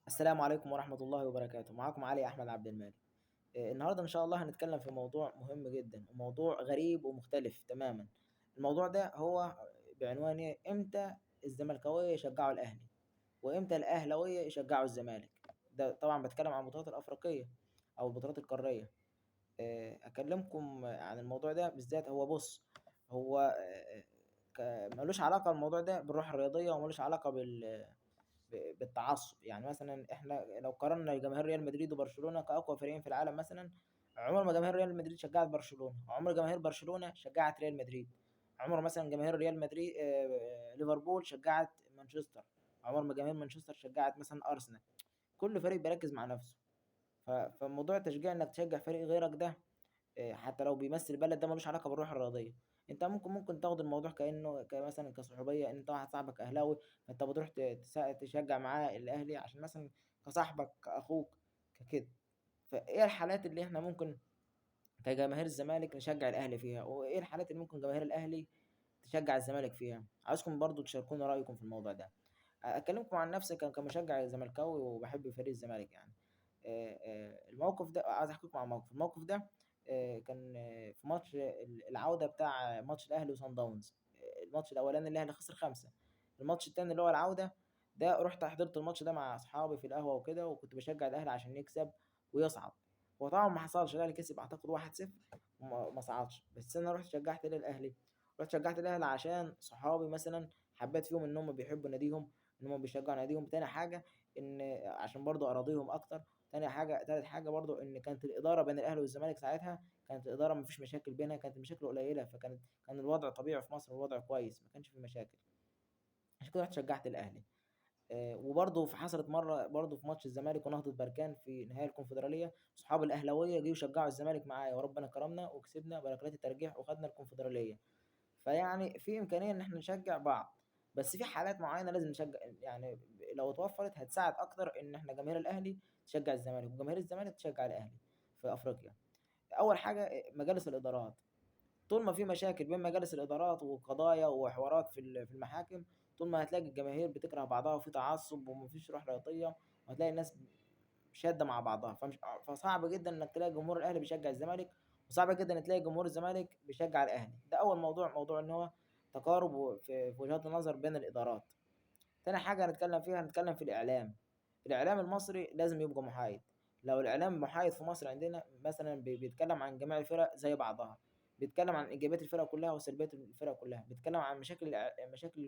السلام عليكم ورحمة الله وبركاته. معاكم علي أحمد عبد المالك. النهاردة إن شاء الله هنتكلم في موضوع مهم جدا وموضوع غريب ومختلف تماما. الموضوع ده هو بعنوان إمتى الزملكاوية يشجعوا الأهلي وإمتى الأهلاوية يشجعوا الزمالك. ده طبعا بتكلم عن البطولات الأفريقية أو البطولات القارية. أكلمكم عن الموضوع ده بالذات. هو بص، هو ملوش علاقة الموضوع ده بالروح الرياضية وملوش علاقة بالتعصب. يعني مثلا احنا لو قارنا جماهير ريال مدريد وبرشلونه كاقوى فريقين في العالم مثلا، عمر ما جماهير ريال مدريد شجعت برشلونه، عمر جماهير برشلونه شجعت ريال مدريد، عمر مثلا جماهير ريال مدريد ليفربول شجعت مانشستر، عمر ما جماهير مانشستر شجعت مثلا ارسنال. كل فريق بيركز مع نفسه. فموضوع التشجيع انك تشجع فريق غيرك ده، حتى لو بيمثل البلد، ده ملوش علاقه بالروح الرياضيه. انت ممكن تاخد الموضوع كانه كمثلا كصحوبيه، ان انت واحد صاحبك اهلاوي فانت بتروح تشجع معاه الاهلي عشان مثلا كصاحبك كاخوك ككده. فايه الحالات اللي احنا ممكن كجماهير الزمالك نشجع الاهلي فيها، وايه الحالات اللي ممكن جماهير الاهلي تشجع الزمالك فيها؟ عاوزكم برضو تشاركونا رايكم في الموضوع ده. اكلمكم عن نفسي كمشجع زملكاوي وبحب فريق الزمالك يعني. الموقف ده عايز احكي لكم عن الموقف ده. كان في ماتش العودة بتاع ماتش الاهلي وصن داونز. الماتش الاولاني الاهلي خسر 5. الماتش التاني اللي هو العودة ده رحت حضرت الماتش ده مع اصحابي في القهوة وكده، وكنت بشجع الاهلي عشان يكسب ويصعد. هو طبعا ما حصلش، الاهلي كسب اعتقد 1-0 وما ما صعدش، بس انا رحت شجعت الاهلي. رحت شجعت الاهلي عشان صحابي مثلا حبيت فيهم ان هم بيحبوا ناديهم، ان هم بيشجعوا ناديهم. تاني حاجة ان عشان برضو اراضيهم اكتر. تالت حاجه برضو ان كانت الاداره بين الاهلي والزمالك ساعتها، كانت الاداره ما فيش مشاكل بينها، كانت المشاكل قليله، كان الوضع طبيعي في مصر والوضع كويس، ما كانش في مشاكل. عشان كده رحت شجعت الاهلي. وبرضه حصلت مره برضه في ماتش الزمالك ونهضه بركان في نهائي الكونفدراليه، صحاب الاهلاويه جيوا شجعوا الزمالك معايا وربنا كرمنا وكسبنا بركلات الترجيح وخدنا الكونفدراليه. فيعني في امكانيه ان احنا نشجع بعض، بس في حالات معينه لازم نشجع يعني. لو اتوفرت هتساعد اكتر ان احنا جماهير الاهلي تشجع الزمالك وجماهير الزمالك تشجع الاهلي في افريقيا. اول حاجه مجالس الادارات. طول ما في مشاكل بين مجالس الادارات وقضايا وحوارات في المحاكم، طول ما هتلاقي الجماهير بتكره بعضها وفي تعصب ومفيش روح رياضيه، وهتلاقي الناس شاده مع بعضها. فصعب جدا انك تلاقي جمهور الاهلي بيشجع الزمالك، وصعب جدا تلاقي جمهور الزمالك بيشجع الاهلي. ده اول موضوع ان هو تقارب في وجهات النظر بين الادارات. تاني حاجه هنتكلم في الاعلام. الاعلام المصري لازم يبقى محايد. لو الاعلام محايد في مصر عندنا مثلا بيتكلم عن جميع الفرق زي بعضها، بيتكلم عن ايجابيات الفرق كلها وسلبيات الفرق كلها، بيتكلم عن مشاكل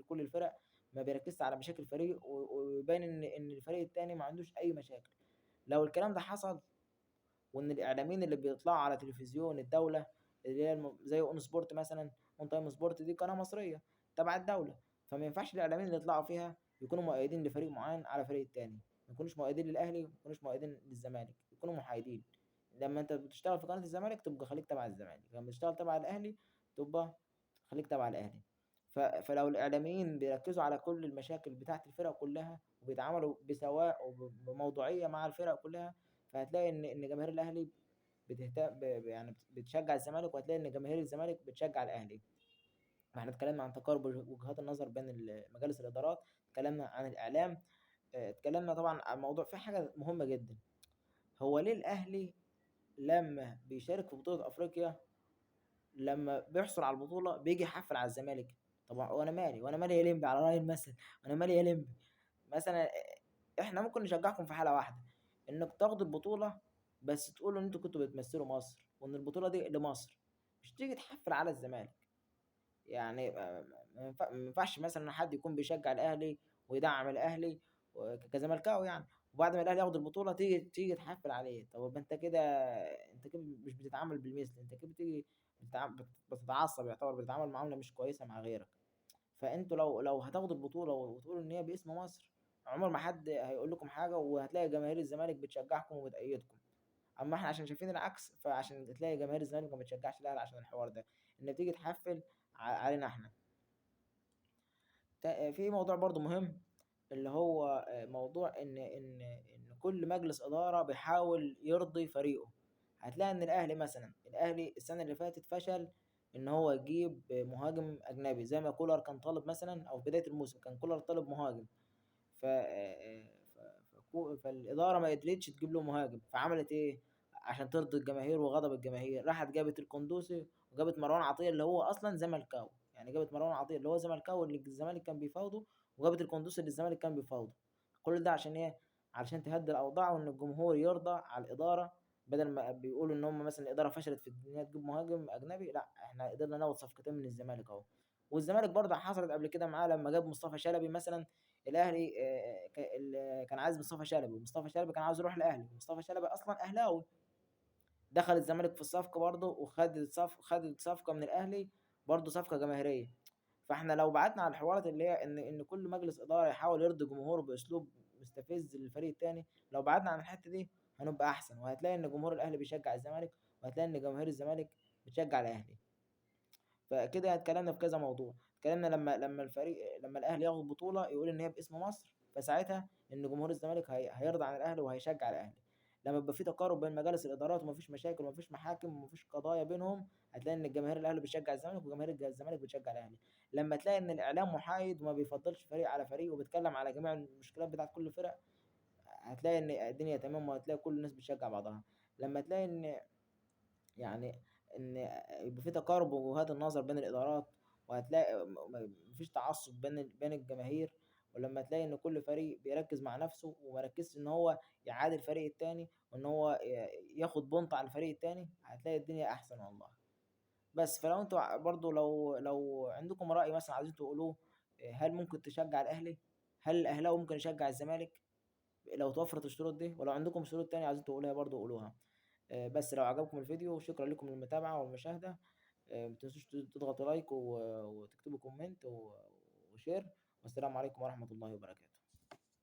كل الفرق، ما بيركزش على مشاكل فريق ويبين ان الفريق التاني ما عندوش اي مشاكل. لو الكلام ده حصل، وان الاعلاميين اللي بيطلعوا على تلفزيون الدوله اللي هي زي اون سبورت مثلا، اون تايم سبورت دي قناه مصريه تبع الدوله، فما ينفعش الاعلاميين اللي يطلعوا فيها يكونوا مؤيدين لفريق معين على فريق التاني، ما يكونوش مؤيدين للاهلي، ما يكونوش مؤيدين للزمالك، يكونوا محايدين. لما انت بتشتغل في قناه الزمالك تبقى خليك تبع الزمالك، لما بتشتغل تبع الاهلي تبقى خليك تبع الاهلي. فلو الاعلاميين بيركزوا على كل المشاكل بتاعت الفرق كلها وبيتعاملوا بسواء وبموضوعيه مع الفرق كلها، فهتلاقي ان جماهير الاهلي بتهتم يعني بتشجع الزمالك، وهتلاقي ان جماهير الزمالك بتشجع الاهلي. احنا اتكلمنا عن تقارب وجهات النظر بين مجالس الادارات، اتكلمنا عن الاعلام. اتكلمنا طبعا عن موضوع في حاجه مهمه جدا. هو ليه الاهلي لما بيشارك في بطوله افريقيا، لما بيحصل على البطوله بيجي يحفل على الزمالك؟ طبعا وانا مالي يا لمبي، على راي المثل، انا مالي يا لمبي. مثلا احنا ممكن نشجعكم في حاله واحده، انك تاخدوا البطوله بس تقولوا ان انتوا كنتوا بتمثلوا مصر وان البطوله دي لمصر، مش تيجي تحفل على الزمالك. يعني ما ينفعش مثلا حد يكون بيشجع الاهلي ويدعم الاهلي كزملكاوي يعني، وبعد ما الاهلي ياخد البطوله تيجي تحفل عليه. طب انت كده مش بتتعامل بالمثل، انت كده بتيجي بتتعصب، يعتبر بتتعامل معامله مش كويسه مع غيرك. فانتوا لو هتاخدوا البطوله وتقولوا ان هي باسم مصر، عمر ما حد هيقول لكم حاجه، وهتلاقي جماهير الزمالك بتشجعكم وبتأيدكم. اما احنا عشان شايفين العكس، فعشان تلاقي جماهير الزمالك ما بتشجعش الاهلي عشان الحوار ده، ان بتيجي تحفل علينا احنا. في موضوع برضو مهم، اللي هو موضوع ان كل مجلس اداره بيحاول يرضي فريقه. هتلاقي ان الاهلي السنه اللي فاتت فشل ان هو يجيب مهاجم اجنبي زي ما كولر كان طالب مثلا، او في بدايه الموسم كان كولر طالب مهاجم. فكولر فالإدارة ما قدرتش تجيب له مهاجم، فعملت إيه؟ عشان ترضي الجماهير وغضب الجماهير، راحت جابت القندوسي وجابت مروان عطية اللي هو أصلا زملكاوي، يعني جابت مروان عطية اللي هو زملكاوي اللي الزمالك كان بيفاوضه، وجابت القندوسي اللي الزمالك كان بيفاوضه. كل ده عشان إيه؟ علشان تهدي الأوضاع وإن الجمهور يرضى على الإدارة، بدل ما بيقولوا إن هم مثلا الإدارة فشلت في إن هي تجيب مهاجم أجنبي، لا إحنا قدرنا ناخد صفقتين من الزمالك أهو. والزمالك برضه حصلت قبل كده معاه لما جاب مصطفى شلبي مثلا. الاهلي كان عايز مصطفى شلبي، ومصطفى شلبي كان عاوز يروح الاهلي، مصطفى شلبي اصلا اهلاوي، دخل الزمالك في الصفقه برضه خد الصفقه من الاهلي، برضه صفقه جماهيريه. فاحنا لو بعدنا على الحوارات اللي هي ان كل مجلس اداره يحاول يرضي جمهوره باسلوب مستفز للفريق التاني، لو بعدنا عن الحته دي هنبقى احسن، وهتلاقي ان جمهور الاهلي بيشجع الزمالك، وهتلاقي ان جماهير الزمالك بتشجع الاهلي. فكده اتكلمنا في كذا موضوع. اتكلمنا لما الاهلي ياخد بطوله يقول ان هي باسم مصر، فساعتها ان جمهور الزمالك هيرضى عن الاهلي وهيشجع الاهلي. لما يبقى في تقارب بين مجالس الادارات ومفيش مشاكل ومفيش محاكم ومفيش قضايا بينهم، هتلاقي ان الجماهير الاهلي بتشجع الزمالك وجماهير الزمالك بتشجع الاهلي. لما تلاقي ان الاعلام محايد وما بيفضلش فريق على فريق وبيتكلم على جميع المشكلات بتاعت كل فرق، هتلاقي ان الدنيا تمام وهتلاقي كل الناس بتشجع بعضها. لما تلاقي ان يعني ان يبقى في تقارب وجهات النظر بين الادارات، وهتلاقي مفيش تعصب بين الجماهير. ولما تلاقي ان كل فريق بيركز مع نفسه وما ركزش ان هو يعادل الفريق التاني، وان هو ياخد بونت على الفريق التاني، هتلاقي الدنيا احسن والله. بس فلو انتوا برضو لو عندكم رأي مثلا عايزين تقولوه، هل ممكن تشجع الاهلي؟ هل الاهلاوي ممكن يشجع الزمالك لو توفرت الشروط دي؟ ولو عندكم شروط تانية عايزين تقولوها برضو قولوها. بس لو عجبكم الفيديو شكرا لكم للمتابعة والمشاهدة. متنسوش تضغطوا لايك وتكتبوا كومنت وشير. والسلام عليكم ورحمة الله وبركاته.